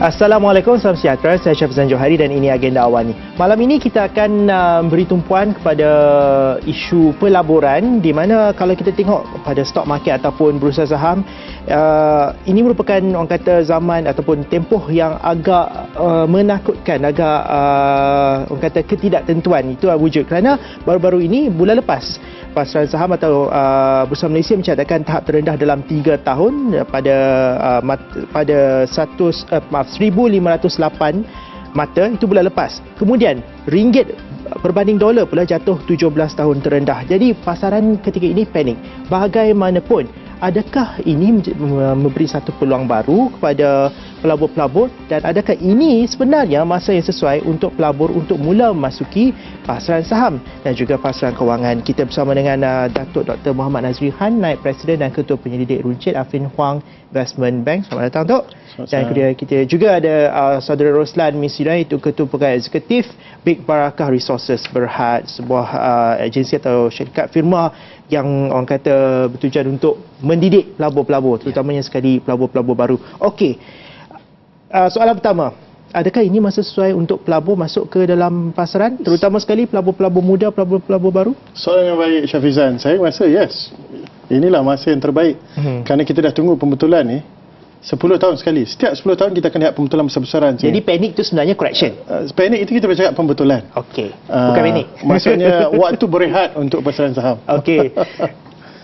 Assalamualaikum, salam sejahtera. Saya Syafizan Johari dan ini Agenda Awani. Malam ini kita akan beri tumpuan kepada isu pelaburan, di mana kalau kita tengok pada stock market ataupun bursa saham, ini merupakan orang kata zaman ataupun tempoh yang agak menakutkan, agak orang kata ketidaktentuan itu wujud, kerana baru-baru ini bulan lepas pasaran saham atau Bursa Malaysia mencatatkan tahap terendah dalam 3 tahun pada 1,508 mata, itu bulan lepas. Kemudian ringgit berbanding dolar pula jatuh 17 tahun terendah. Jadi pasaran ketika ini panik. Bagaimanapun, adakah ini memberi satu peluang baru kepada pelabur-pelabur, dan adakah ini sebenarnya masa yang sesuai untuk pelabur untuk mula memasuki pasaran saham dan juga pasaran kewangan? Kita bersama dengan Datuk Dr. Muhammad Nazri Han, Naib Presiden dan Ketua Penyelidik Runcit Afrin Huang Investment Bank. Selamat datang, Tok. Dan kita juga ada Saudara Roslan Misrinai, itu Ketua Pegawai Eksekutif Big Barakah Resources Berhad, sebuah agensi atau syarikat firma yang orang kata bertujuan untuk mendidik pelabur-pelabur, terutamanya sekali pelabur-pelabur baru. Okey. Soalan pertama, adakah ini masa sesuai untuk pelabur masuk ke dalam pasaran, terutama sekali pelabur-pelabur muda, pelabur-pelabur baru? Soalan yang baik, Syafizan. Saya rasa yes. Inilah masa yang terbaik. Kerana kita dah tunggu pembetulan ni 10 tahun sekali. Setiap 10 tahun kita akan lihat pembetulan besar-besaran. Jadi panik itu sebenarnya correction? Panik itu kita bercakap pembetulan. Okey. Bukan panik. Maksudnya waktu berehat untuk pasaran saham. Okey.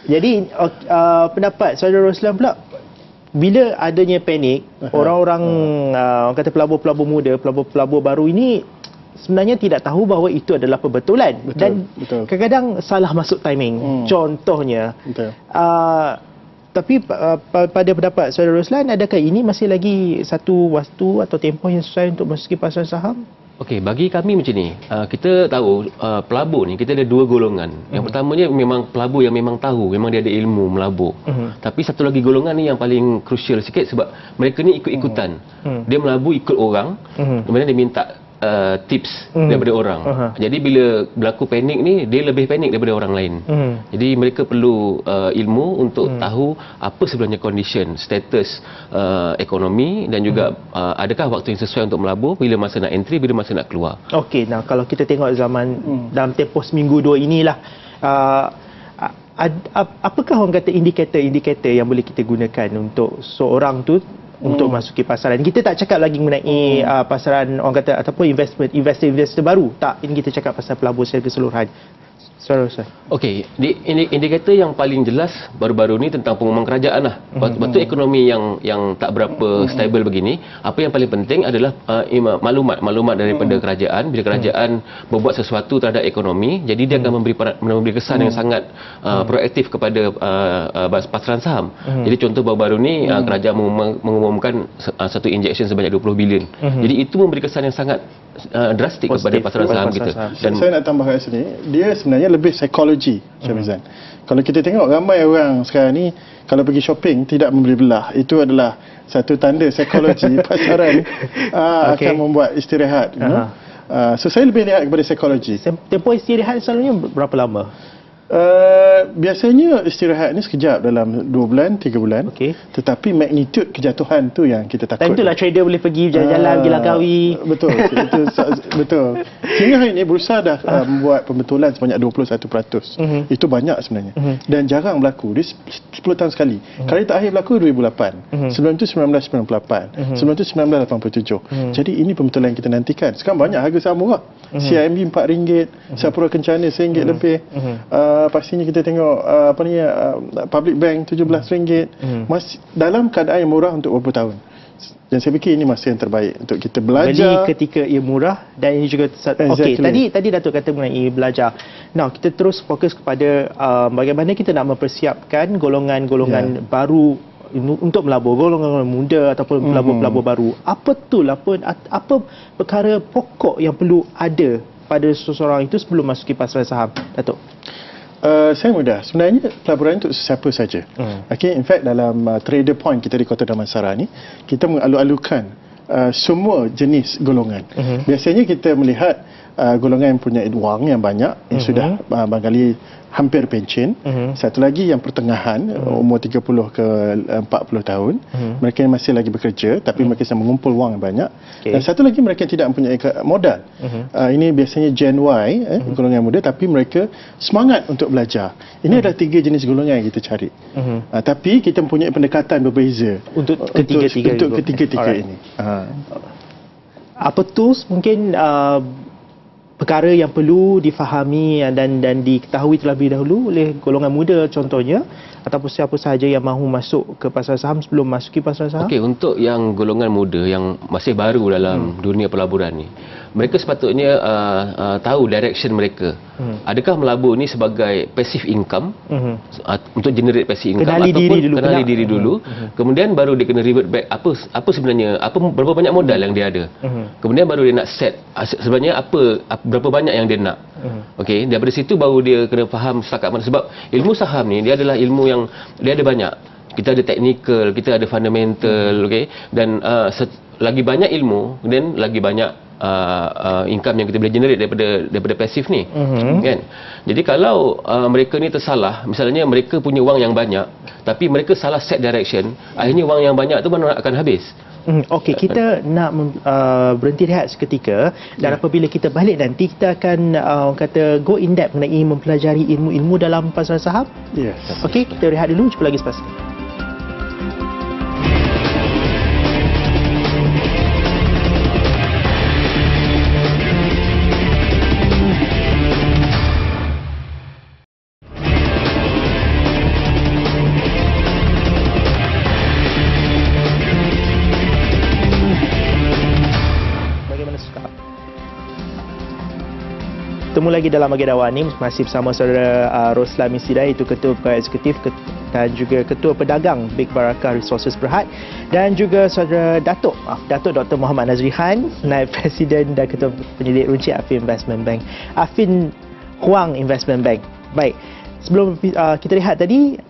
Jadi pendapat Saudara Roslan pula, bila adanya panik, orang-orang orang kata pelabur-pelabur muda, pelabur-pelabur baru ini sebenarnya tidak tahu bahawa itu adalah pembetulan. Dan kadang-kadang salah masuk timing. Contohnya, tapi pada pendapat Saudara Roslan, adakah ini masih lagi satu waktu atau tempoh yang sesuai untuk masuki pasaran saham? Okey, bagi kami macam ni, kita tahu pelabur ni kita ada dua golongan. Yang pertamanya memang pelabur yang memang tahu, memang dia ada ilmu melabur. Tapi satu lagi golongan ni yang paling crucial sikit, sebab mereka ni ikut-ikutan. Dia melabur ikut orang, kemudian dia minta tips daripada orang. Jadi bila berlaku panik ni, dia lebih panik daripada orang lain. Jadi mereka perlu ilmu untuk tahu apa sebenarnya condition, status ekonomi, dan juga adakah waktu yang sesuai untuk melabur, bila masa nak entry, bila masa nak keluar. Okey, nah kalau kita tengok zaman dalam tempoh seminggu dua inilah, apakah orang kata indikator-indikator yang boleh kita gunakan untuk seorang tu untuk masuki pasaran? Kita tak cakap lagi mengenai pasaran orang kata ataupun investor baru. Tak, ini kita cakap pasal pelabur secara keseluruhan. Okey, indikator yang paling jelas baru-baru ni tentang pengumuman kerajaan lah. Waktu ekonomi yang tak berapa stable begini, apa yang paling penting adalah maklumat daripada kerajaan. Bila kerajaan berbuat sesuatu terhadap ekonomi, jadi dia akan memberi kesan yang sangat proaktif kepada pasaran saham. Jadi contoh baru-baru ni kerajaan mengumumkan satu injection sebanyak 20 bilion. Jadi itu memberi kesan yang sangat drastik kepada pasaran saham kita. Dan saya nak tambah kat sini, dia sebenarnya lebih psikologi, Syafizan. Kalau kita tengok ramai orang sekarang ni, kalau pergi shopping tidak membeli belah, itu adalah satu tanda psikologi pasaran akan membuat istirahat. So saya lebih lihat kepada psikologi. Tempoh istirahat selalunya berapa lama? Biasanya istirahat ni sekejap, dalam 2 bulan, 3 bulan. Tetapi magnitud kejatuhan tu yang kita takut. Dan itulah trader boleh pergi jalan-jalan, pergi langkawi. Betul. Betul. Sehingga hari ini bursa dah membuat pembetulan sebanyak 21%. Itu banyak sebenarnya. Dan jarang berlaku. Dia 10 tahun sekali. Kali terakhir berlaku 2008. Sebelum itu 1998. Sebelum itu 1987. Jadi ini pembetulan yang kita nantikan. Sekarang banyak harga saham murah. CIMB RM4, Sapura Kencana RM1 lebih. Pastinya kita tengok Public Bank RM17, masih dalam keadaan yang murah untuk beberapa tahun. Dan saya fikir ini masa yang terbaik untuk kita belajar. Beli ketika ia murah, dan ini juga okey. Tadi Datuk kata mengenai belajar. Now kita terus fokus kepada bagaimana kita nak mempersiapkan golongan-golongan baru untuk melabur, golongan muda ataupun pelabur-pelabur baru. Apa perkara pokok yang perlu ada pada seseorang itu sebelum masuki pasaran saham, Datuk? Saya mudah. Sebenarnya pelaburan untuk sesiapa saja. In fact dalam trader point kita di Kota Damansara ni, kita mengalu-alukan semua jenis golongan. Biasanya kita melihat golongan yang punya wang yang banyak, yang sudah barangkali hampir pencen. Satu lagi yang pertengahan, umur 30 ke 40 tahun. Mereka yang masih lagi bekerja tapi mereka sedang mengumpul wang yang banyak. Dan satu lagi mereka tidak mempunyai modal. Ini biasanya Gen Y, golongan muda, tapi mereka semangat untuk belajar. Ini adalah 3 jenis golongan yang kita cari. Tapi kita mempunyai pendekatan berbeza untuk ketiga-tiga ini. Apa tools mungkin perkara yang perlu difahami dan diketahui terlebih dahulu oleh golongan muda contohnya, ataupun siapa sahaja yang mahu masuk ke pasar saham sebelum masuki pasar saham? Okey, untuk yang golongan muda yang masih baru dalam dunia pelaburan ni, mereka sepatutnya tahu direction mereka. Adakah melabur ni sebagai passive income untuk generate passive income, kenali diri dulu, kemudian baru dia kena revert back apa sebenarnya, berapa banyak modal yang dia ada. Kemudian baru dia nak set sebenarnya berapa banyak yang dia nak. Okey, daripada situ baru dia kena faham setakat mana, sebab ilmu saham ni dia adalah ilmu yang dia ada banyak. Kita ada technical, kita ada fundamental, okey, dan lagi banyak ilmu dan lagi banyak income yang kita boleh generate daripada pasif ni, kan. Jadi kalau mereka ni tersalah, misalnya mereka punya wang yang banyak tapi mereka salah set direction, akhirnya wang yang banyak tu mana akan habis. Okey, kita nak berhenti rehat seketika, dan apabila kita balik nanti kita akan kata go in depth mengenai mempelajari ilmu-ilmu dalam pasar saham. Yes. Okey, kita rehat dulu, jumpa lagi selepas ini. Bertemu lagi dalam Agenda Awal ni, masih bersama saudara Roslan Misida, itu Ketua Pegawai Eksekutif dan juga Ketua Pedagang Big Barakah Resources Berhad, dan juga saudara Datuk Dr. Muhammad Nazrihan, Naib Presiden dan Ketua Penyelidik Runcit Affin Investment Bank, Affin Huang Investment Bank. Baik, sebelum kita lihat tadi,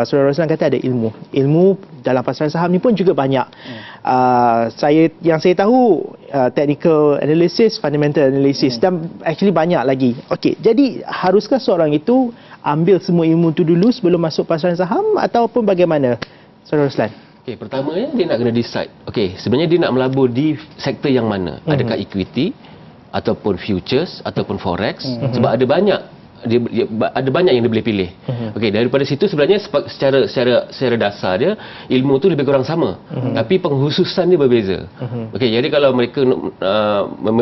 saudara Roslan kata ada ilmu dalam pasaran saham ni pun juga banyak. Yang saya tahu technical analysis, fundamental analysis, dan actually banyak lagi. Okey, jadi haruskah seorang itu ambil semua ilmu tu dulu sebelum masuk pasaran saham, ataupun bagaimana, saudara Roslan? Okey, pertamanya dia nak kena decide. Okey, sebenarnya dia nak melabur di sektor yang mana? Adakah equity ataupun futures ataupun forex? Sebab ada banyak yang dia boleh pilih. Okey, daripada situ sebenarnya secara dasar dia ilmu tu lebih kurang sama, tapi pengkhususan dia berbeza. Okey, jadi kalau mereka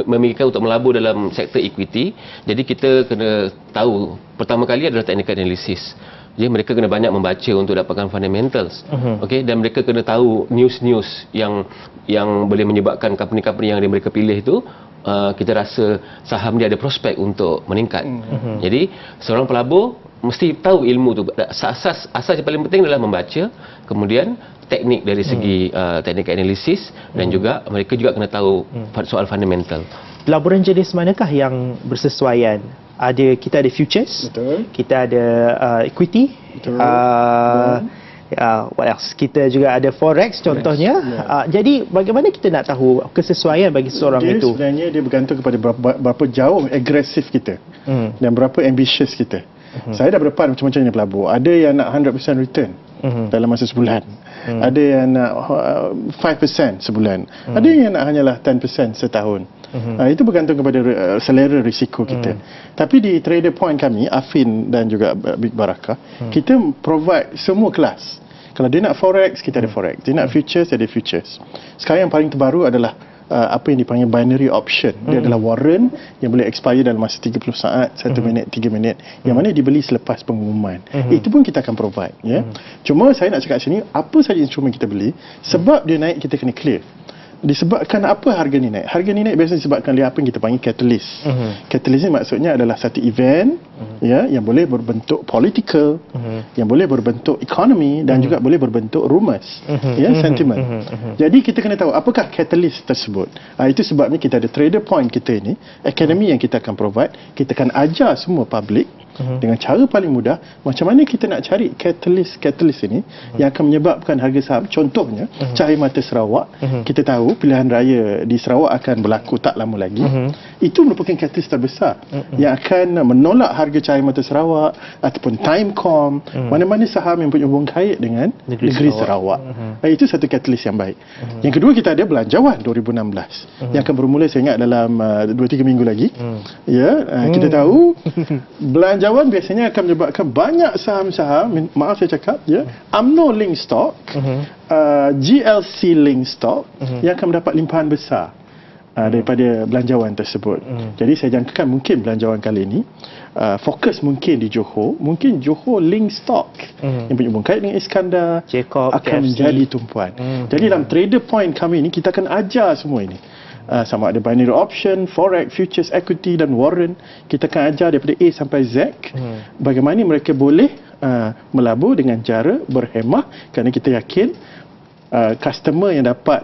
memikirkan untuk melabur dalam sektor equity, jadi kita kena tahu pertama kali adalah technical analysis. Jadi mereka kena banyak membaca untuk dapatkan fundamentals. Okey, dan mereka kena tahu news-news yang boleh menyebabkan company-company yang mereka pilih itu kita rasa saham dia ada prospek untuk meningkat. Jadi seorang pelabur mesti tahu ilmu tu. Asas yang paling penting adalah membaca, kemudian teknik dari segi teknik analisis, dan juga mereka juga kena tahu soal fundamental. Pelaburan jenis manakah yang bersesuaian? Kita ada futures, betul, kita ada equity, betul, what else? Kita juga ada forex contohnya. Jadi bagaimana kita nak tahu kesesuaian bagi seorang itu? Sebenarnya dia bergantung kepada berapa jauh agresif kita dan berapa ambitious kita. Saya dah berdepan macam-macam ni pelabur. Ada yang nak 100% return dalam masa sebulan. Ada yang nak 5% sebulan. Ada yang nak hanyalah 10% setahun. Itu bergantung kepada selera risiko kita. Tapi di trader point kami, Affin dan juga Big Barakah, kita provide semua kelas. Kalau dia nak forex, kita ada forex. Dia nak futures, ada futures. Sekarang yang paling terbaru adalah apa yang dipanggil binary option. Dia adalah warrant yang boleh expire dalam masa 30 saat, 1 minit, 3 minit, yang mana dibeli selepas pengumuman. Itu pun kita akan provide, ya. Cuma saya nak cakap sini, apa saja instrumen kita beli, sebab dia naik kita kena clear. Disebabkan apa harga ni naik? Harga ni naik biasanya disebabkan oleh apa yang kita panggil catalyst. Catalyst ni maksudnya adalah satu event ya, yang boleh berbentuk political, yang boleh berbentuk ekonomi, dan juga boleh berbentuk rumors, ya, sentiment. Jadi kita kena tahu apakah catalyst tersebut. Itu sebabnya kita ada trader point kita ini, academy yang kita akan provide. Kita akan ajar semua public dengan cara paling mudah macam mana kita nak cari catalyst ini yang akan menyebabkan harga saham. Contohnya Cahaya Mata Sarawak, kita tahu pilihan raya di Sarawak akan berlaku tak lama lagi. itu merupakan catalyst terbesar yang akan menolak harga cahaya mata Sarawak ataupun Timecom, mana-mana saham yang punya hubungan kait dengan negeri Sarawak. Itu satu catalyst yang baik. Yang kedua, kita ada belanjawan 2016 yang akan bermula saya ingat dalam 2-3 minggu lagi. Kita tahu belanjawan biasanya akan menyebabkan banyak saham-saham, maaf saya cakap, UMNO link stock, GLC link stock yang akan mendapat limpahan besar daripada belanjawan tersebut. Jadi saya jangkakan mungkin belanjawan kali ini fokus mungkin di Johor, mungkin Johor link stock yang punya hubungan kait dengan Iskandar Jacob, akan KFC menjadi tumpuan. Jadi dalam trader point kami ini kita akan ajar semua ini. Sama ada binary option, forex, futures, equity dan warrant. Kita akan ajar daripada A sampai Z bagaimana mereka boleh melabur dengan cara berhemah, kerana kita yakin customer yang dapat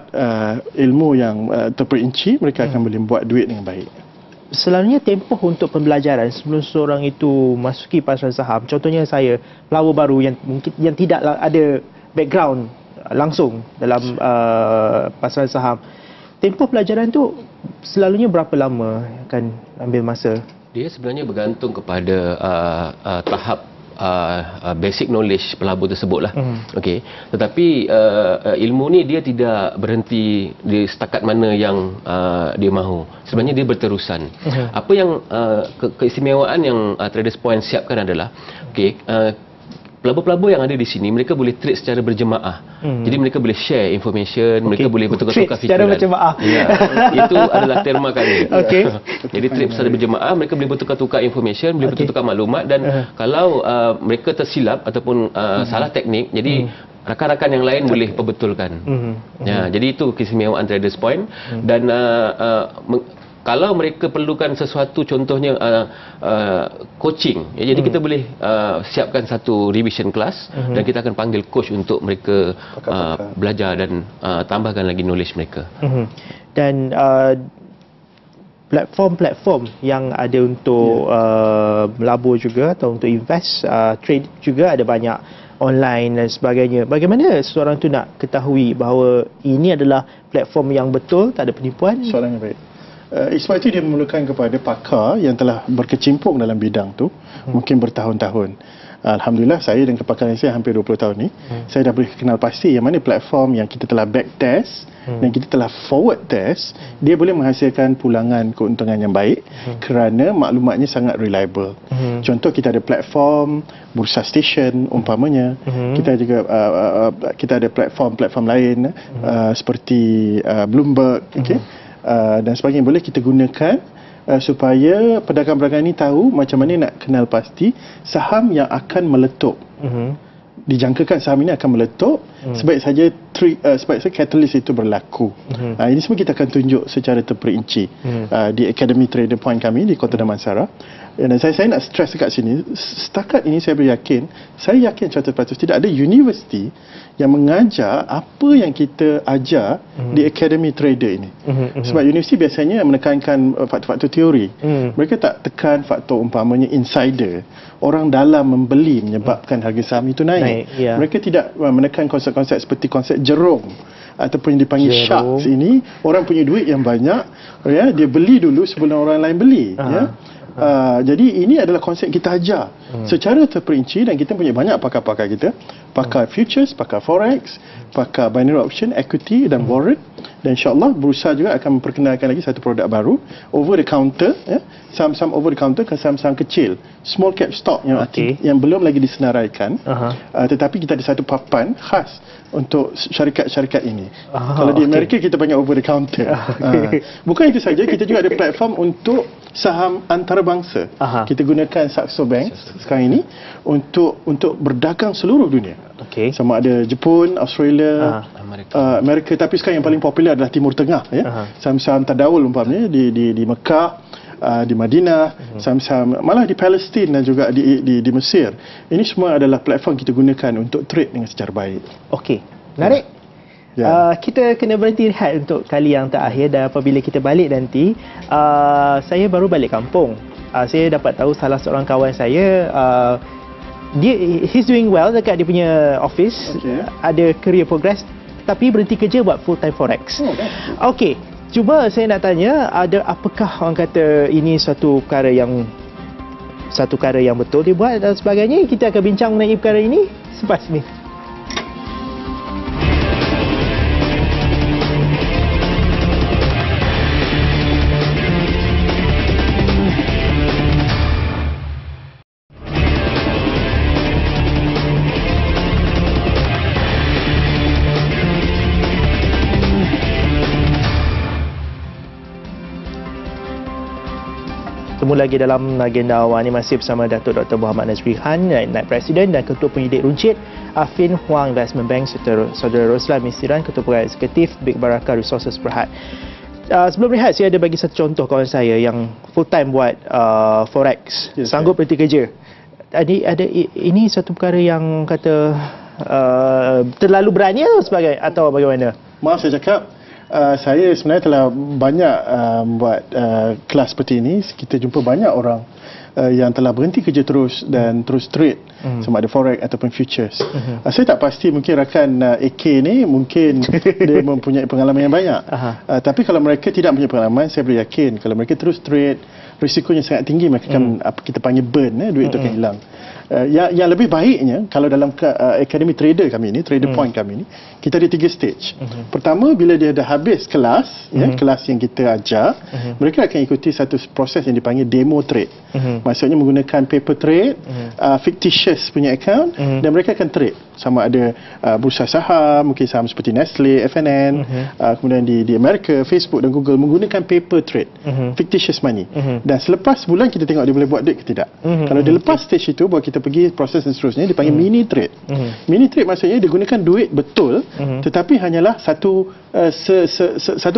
ilmu yang terperinci, mereka akan boleh buat duit dengan baik. Selalunya tempoh untuk pembelajaran sebelum seorang itu masuki pasaran saham, contohnya saya pelabur baru yang mungkin yang tidak ada background langsung dalam pasaran saham, tempoh pelajaran tu selalunya berapa lama akan ambil masa? Dia sebenarnya bergantung kepada tahap basic knowledge pelabur tersebut lah. Okey. Tetapi ilmu ni dia tidak berhenti di setakat mana yang dia mahu. Sebenarnya dia berterusan. Apa yang keistimewaan yang Traders Point siapkan adalah pelabur-pelabur yang ada di sini, mereka boleh trade secara berjemaah. Jadi mereka boleh share information, mereka boleh bertukar-tukar fikiran. Secara berjemaah. Itu adalah terma kami. Jadi trade secara berjemaah, mereka boleh bertukar-tukar information, boleh bertukar maklumat, dan kalau mereka tersilap ataupun salah teknik, jadi rakan-rakan yang lain boleh perbetulkan. Jadi itu keistimewaan Traders Point. Dan kalau mereka perlukan sesuatu, contohnya coaching, jadi kita boleh siapkan satu revision class dan kita akan panggil coach untuk mereka belajar dan tambahkan lagi knowledge mereka. Dan platform-platform yang ada untuk melabur juga atau untuk invest, trade juga ada banyak, online dan sebagainya. Bagaimana seorang tu nak ketahui bahawa ini adalah platform yang betul, tak ada penipuan? Soalan yang baik. Sebab itu dia memerlukan kepada pakar yang telah berkecimpung dalam bidang tu, mungkin bertahun-tahun. Alhamdulillah, saya dan kepakaran saya hampir 20 tahun ni, saya dah boleh kenal pasti yang mana platform yang kita telah back test dan kita telah forward test, dia boleh menghasilkan pulangan keuntungan yang baik kerana maklumatnya sangat reliable. Contoh, kita ada platform Bursa Station umpamanya, kita juga kita ada platform lain seperti Bloomberg, dan sebagainya, boleh kita gunakan supaya pedagang-pedagang ini tahu macam mana nak kenal pasti saham yang akan meletup. Dijangkakan saham ini akan meletup sebaik saja catalyst itu berlaku. Ini semua kita akan tunjuk secara terperinci di Academy Trader Point kami di Kota Damansara. Dan saya nak stress dekat sini, setakat ini saya yakin 100% tidak ada universiti yang mengajar apa yang kita ajar di Academy Trader ini. Sebab universiti biasanya menekankan faktor-faktor teori. Mereka tak tekan faktor umpamanya insider, orang dalam membeli menyebabkan harga saham itu naik. Mereka tidak menekan konsep-konsep seperti konsep jerung ataupun yang dipanggil sharks ini. Orang punya duit yang banyak, dia beli dulu sebelum orang lain beli. Jadi ini adalah konsep kita ajar secara terperinci, dan kita punya banyak pakar-pakar kita, pakar futures, pakar forex, pakar binary option, equity dan warrant. Dan insyaAllah berusaha juga akan memperkenalkan lagi satu produk baru, over the counter, saham-saham over the counter ke saham-saham kecil, small cap stock yang belum lagi disenaraikan, tetapi kita ada satu papan khas untuk syarikat-syarikat ini. Kalau di Amerika kita banyak over the counter. Bukan itu saja, kita juga ada platform untuk saham antarabangsa. Kita gunakan Saxo Bank sekarang ini untuk berdagang seluruh dunia. Sama ada Jepun, Australia, Amerika, tapi sekarang yang paling popular adalah Timur Tengah. Saham-saham tadawul umpamanya di Mekah, di Madinah, saham-saham malah di Palestin dan juga di Mesir. Ini semua adalah platform kita gunakan untuk trade dengan secara baik. Menarik. Kita kena berhenti rehat untuk kali yang terakhir, dan apabila kita balik nanti, saya baru balik kampung. Saya dapat tahu salah seorang kawan saya, he's doing well dekat dia punya office, ada career progress, tapi berhenti kerja buat full time forex. Cuma saya nak tanya, apakah orang kata ini satu perkara yang betul dibuat dan sebagainya. Kita akan bincang mengenai perkara ini selepas ni. Temu lagi dalam agenda awal ini masih bersama Datuk Dr. Muhammad Nazri Khan, Naib Presiden dan Ketua Penyidik Runcit Affin Hwang Investment Bank, serta Saudara Roslan Mistiran, Ketua Pegawai Eksekutif Big Baraka Resources Berhad. Sebelum rehat, saya ada bagi satu contoh kawan saya yang full time buat forex, sanggup berhenti kerja. Ini satu perkara yang kata terlalu berani atau bagaimana? Maaf saya cakap, saya sebenarnya telah banyak buat kelas seperti ini. Kita jumpa banyak orang yang telah berhenti kerja terus dan terus trade, sama ada forex ataupun futures. Saya tak pasti, mungkin rakan AK ni mungkin dia mempunyai pengalaman yang banyak. Tapi kalau mereka tidak punya pengalaman, saya boleh yakin kalau mereka terus trade, risikonya sangat tinggi. Mereka akan apa kita panggil burn, duit itu akan hilang. Yang lebih baiknya, kalau dalam akademi trader kami ni, trader point kami ni, kita ada 3 stage. Pertama, bila dia dah habis kelas, kelas yang kita ajar, mereka akan ikuti satu proses yang dipanggil demo trade. Maksudnya menggunakan paper trade, fictitious punya account, dan mereka akan trade sama ada bursa saham, mungkin saham seperti Nestle, FNN, kemudian di Amerika, Facebook dan Google menggunakan paper trade, fictitious money. Dan selepas sebulan kita tengok dia boleh buat duit ke tidak. Kalau dia lepas stage itu, baru kita pergi proses dan seterusnya, dipanggil mini trade. Mini trade maksudnya dia gunakan duit betul, tetapi hanyalah satu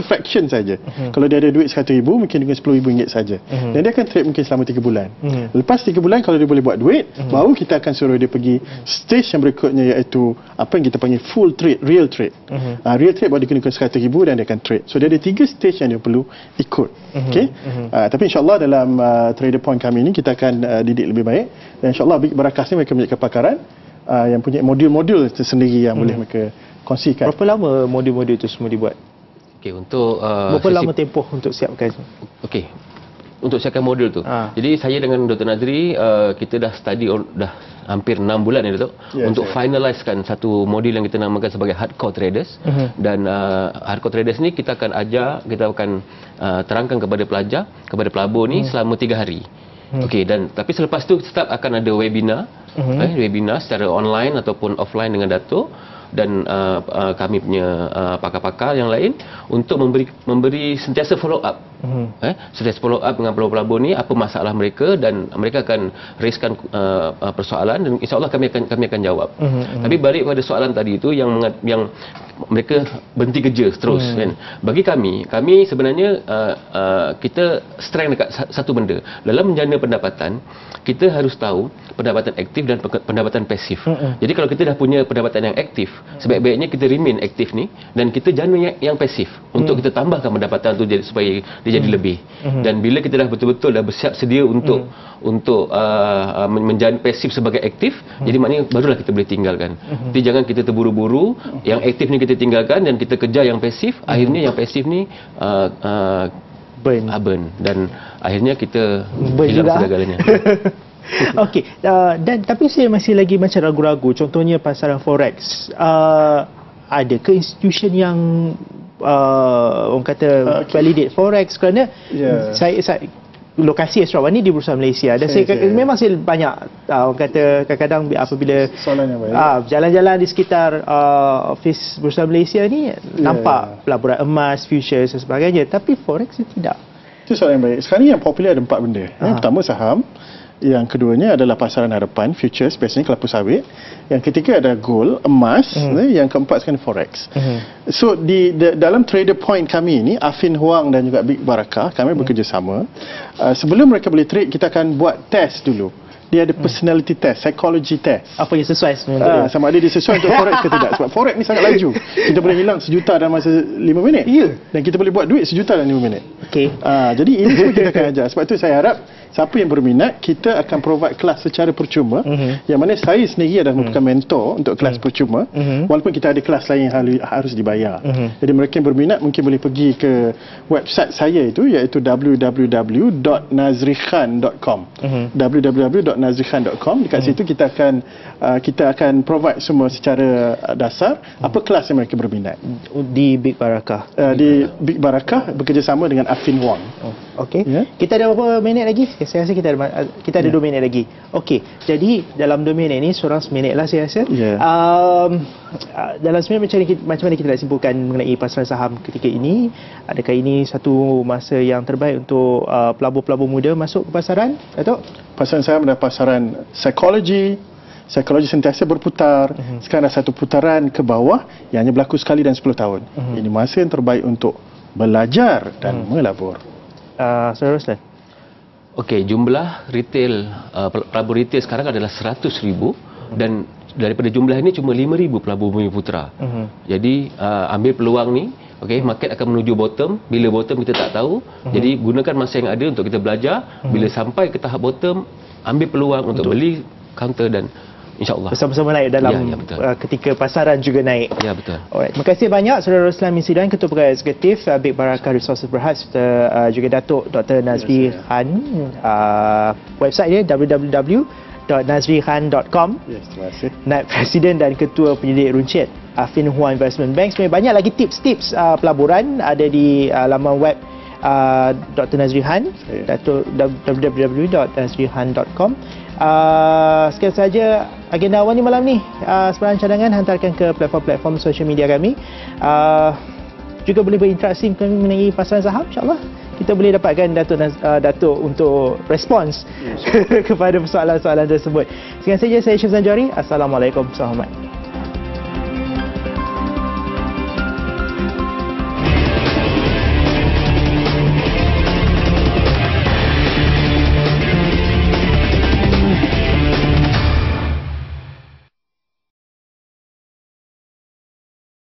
fraction saja. Kalau dia ada duit RM100,000, mungkin dengan RM10,000 saja. Dan dia akan trade mungkin selama 3 bulan. Lepas 3 bulan, kalau dia boleh buat duit, baru kita akan suruh dia pergi stage yang berikutnya, iaitu apa yang kita panggil full trade, real trade. Real trade baru dia gunakan RM100,000 dan dia akan trade. So dia ada 3 stage yang dia perlu ikut. Tapi insyaAllah dalam trader point kami ini kita akan didik lebih baik. Dan insyaAllah Big Barakah ni mereka punya kepakaran yang punya modul-modul tersendiri yang boleh mereka kongsikan. Berapa lama modul-modul itu semua dibuat? Okey, untuk berapa lama tempoh untuk siapkan? Okey, untuk siapkan modul tu. Jadi saya dengan Dr. Nazri, kita dah study dah hampir 6 bulan ni Datuk, untuk finalisekan satu modul yang kita namakan sebagai hardcore traders. Dan hardcore traders ni kita akan ajar, kita akan terangkan kepada pelajar, kepada pelabur ni selama 3 hari. Okey, dan tapi selepas tu tetap akan ada webinar, webinar secara online ataupun offline dengan Datuk dan kami punya pakar-pakar yang lain untuk memberi sentiasa follow up. Sentiasa follow up dengan pelabur-pelabur ni, apa masalah mereka, dan mereka akan raiskan persoalan dan insya-Allah kami akan jawab. Tapi balik pada soalan tadi itu yang mereka berhenti kerja terus kan. Bagi kami sebenarnya kita strength dekat satu benda. Dalam menjana pendapatan, kita harus tahu pendapatan aktif dan pendapatan pasif. Jadi kalau kita dah punya pendapatan yang aktif, sebaik-baiknya kita remain aktif ni dan kita jana yang pasif untuk kita tambahkan pendapatan tu supaya dia jadi lebih. Dan bila kita dah betul-betul dah bersiap sedia untuk menjadi pasif sebagai aktif, jadi maknanya barulah kita boleh tinggalkan. Jadi jangan kita terburu-buru, yang aktif ni kita tinggalkan dan kita kejar yang pasif, akhirnya yang pasif ni burn dan akhirnya kita hilang segala-galanya. Okey, dan tapi saya masih lagi macam ragu-ragu, contohnya pasaran forex. Ada ke institution yang orang kata validate forex? Kerana saya lokasi Sarawak ni di Bursa Malaysia dan memang saya banyak orang kata kadang-kadang apabila jalan-jalan di sekitar office Bursa Malaysia ni nampak pelaburan emas, futures dan sebagainya, tapi forex tidak. Itu soalan yang baik. Sekarang ni yang popular ada 4 benda. Yang pertama saham, yang keduanya adalah pasaran harapan, futures, biasanya kelapa sawit. Yang ketiga ada gold, emas. Yang keempat sekali forex. So dalam trader point kami ni, Affin Hwang dan juga Big Barakah, kami bekerjasama. Sebelum mereka boleh trade, kita akan buat test dulu. Dia ada personality test, psychology test. Apa yang sesuai sebenarnya? Sama ada dia sesuai untuk forex ke tidak. Sebab forex ni sangat laju. Kita boleh hilang 1 juta dalam masa 5 minit. Dan kita boleh buat duit 1 juta dalam 5 minit. Okey. Jadi ini semua kita akan ajar. Sebab tu saya harap siapa yang berminat, kita akan provide kelas secara percuma, yang mana saya sendiri adalah merupakan mentor untuk kelas percuma, walaupun kita ada kelas lain yang harus dibayar. Jadi mereka yang berminat mungkin boleh pergi ke website saya itu, iaitu www.nazrikhan.com. www.nazrikhan.com. Dekat situ kita akan provide semua secara dasar apa kelas yang mereka berminat. Di Big Barakah. Di Big Barakah bekerjasama dengan Afin Huang. Okey. Ya. Kita ada berapa minit lagi? Saya rasa kita ada 2 minit lagi. Okey. Jadi dalam 2 minit ni seorang seminit lah saya rasa. Ya. Dalam seminit macam mana kita nak simpulkan mengenai pasaran saham ketika ini? Adakah ini satu masa yang terbaik untuk pelabur-pelabur muda masuk ke pasaran, Datuk? Pasaran saham adalah pasaran psikologi sentiasa berputar. Sekarang ada satu putaran ke bawah yang hanya berlaku sekali dalam 10 tahun. Ini masa yang terbaik untuk belajar dan melabur. Saudara Roslan. Okey, jumlah retail pelabur retail sekarang adalah 100,000 dan daripada jumlah ini cuma 5,000 pelabur Bumi Putra. Jadi ambil peluang ni. Okey, market akan menuju bottom. Bila bottom kita tak tahu. Jadi gunakan masa yang ada untuk kita belajar. Bila sampai ke tahap bottom, ambil peluang untuk beli counter dan InsyaAllah bersama-sama naik dalam ketika pasaran juga naik. Ya, betul. Alright. Terima kasih banyak Saudara Roslan Minsidan, Ketua Pegawai Eksekutif Big Barakah Resources Berhad, serta juga Datuk Dr. Nazri Khan. Website dia www.nazrikhan.com. Yes, terima kasih. Naib Presiden dan Ketua Penyelidik Runcit Afin Huang Investment Bank. Sebenarnya banyak lagi tips-tips pelaburan ada di laman web Dr. Nazri Khan, www.nazrikhan.com. Sekian saja agenda awal ni malam ni. Sebarang cadangan hantarkan ke platform-platform sosial media kami. Juga boleh berinteraksi mengenai pasaran saham, insyaAllah. Kita boleh dapatkan Datuk untuk respons kepada soalan-soalan tersebut. Sekian saja, saya Syifzan Johari. Assalamualaikum warahmatullahi wabarakatuh.